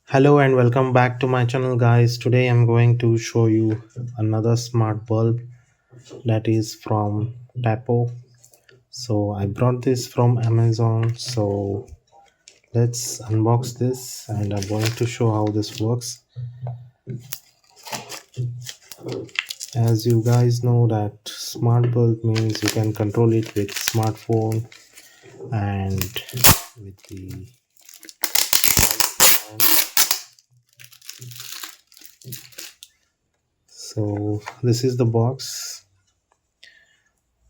Hello and welcome back to my channel, guys. Today I'm going to show you another smart bulb that is from Tapo. So I brought this from Amazon. So let's unbox this and I'm going to show how this works. As you guys know that smart bulb means you can control it with smartphone and with the so this is the box.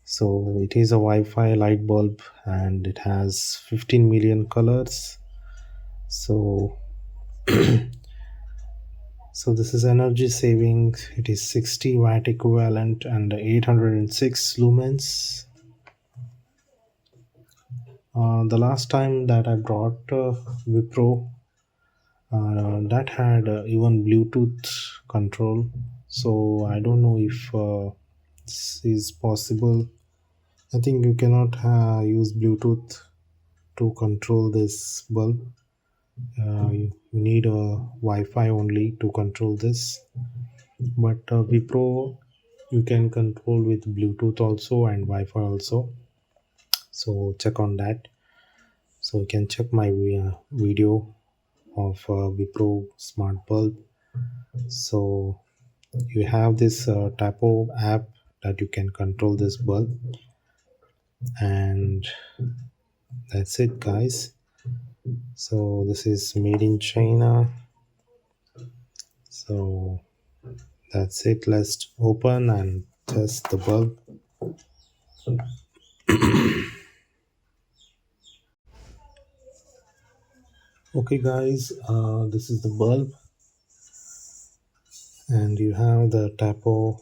So it is a Wi-Fi light bulb and it has 15 million colors. So this is energy saving. It is 60 watt equivalent and 806 lumens. The last time that I brought Wipro, that had even Bluetooth control. So I don't know if this is possible. I think you cannot use Bluetooth to control this bulb. You need a Wi-Fi only to control this, but Wipro you can control with Bluetooth also and Wi-Fi also. So check on that. So you can check my video of Wipro smart bulb. So you have this Tapo app that you can control this bulb, and that's it, guys. So this is made in China. So that's it. Let's open and test the bulb. Okay, guys, this is the bulb, and you have the Tapo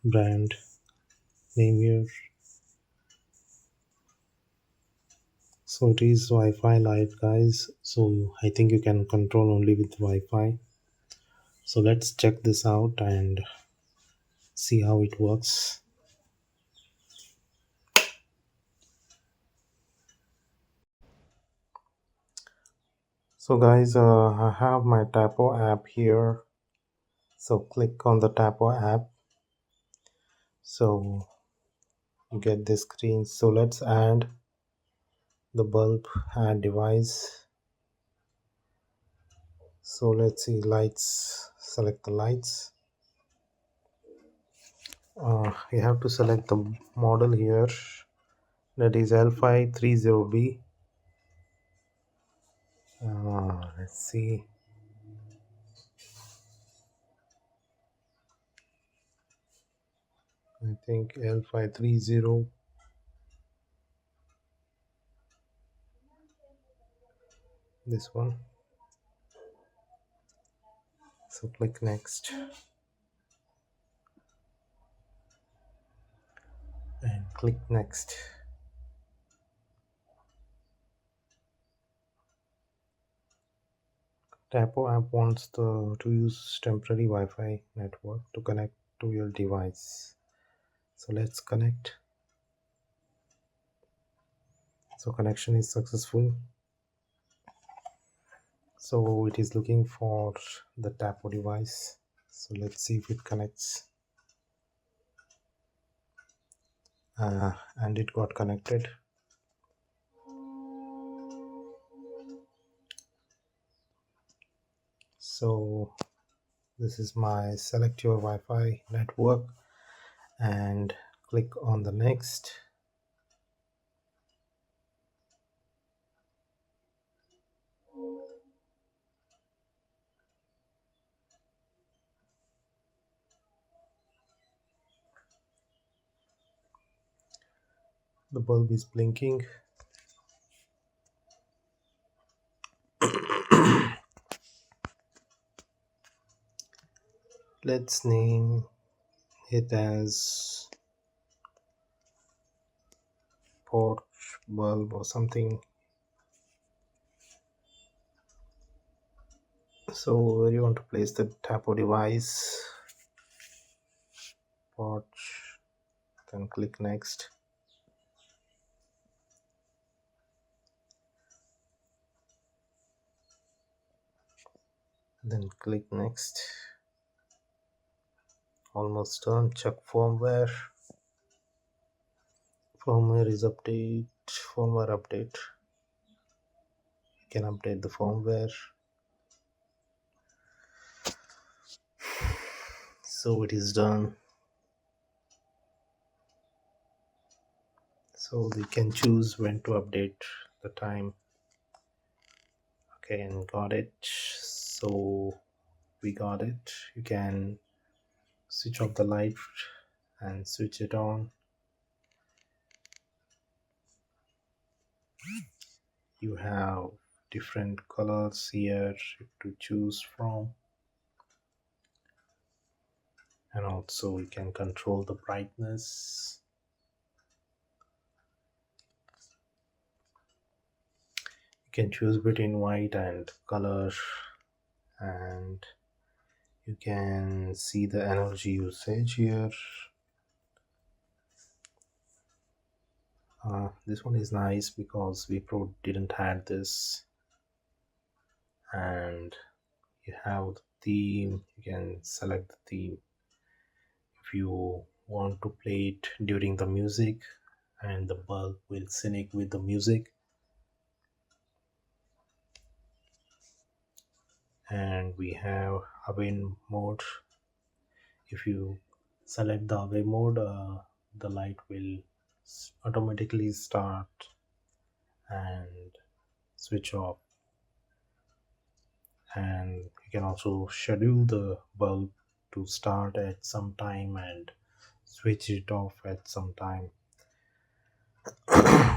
brand name here. So it is Wi-Fi light, guys. So I think you can control only with Wi-Fi. So let's check this out and see how it works. So guys, I have my Tapo app here. So click on the Tapo app. So you get this screen. So let's add the bulb, add device. So let's see, lights, select the lights. You have to select the model here, that is L530B. Let's see. I think L530, this one. So click next and click next. Tapo app wants to use temporary Wi-Fi network to connect to your device. So let's connect. So connection is successful. So it is looking for the Tapo device. So let's see if it connects. And it got connected. So this is my select your Wi-Fi network and click on the next. The bulb is blinking. Let's name it as porch bulb or something. So where you want to place the Tapo device, porch, then click next. then click next. Almost done. Check firmware. Firmware update. You can update the firmware. So it is done. So we can choose when to update the time. Okay, and got it. So we got it. You can switch off the light and switch it on. You have different colors here to choose from, and also you can control the brightness. You can choose between white and color, and you can see the energy usage here. This one is nice because Wipro didn't had this, and you have the theme. You can select the theme if you want to play it during the music, and the bulb will sync with the music. And we have away mode. If you select the away mode, the light will automatically start and switch off, and you can also schedule the bulb to start at some time and switch it off at some time.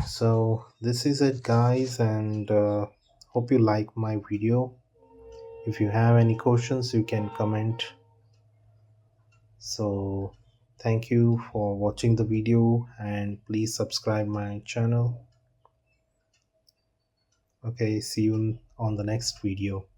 So this is it, guys, and hope you like my video. If you have any questions, you can comment. So thank you for watching the video, and please subscribe my channel. Okay, see you on the next video.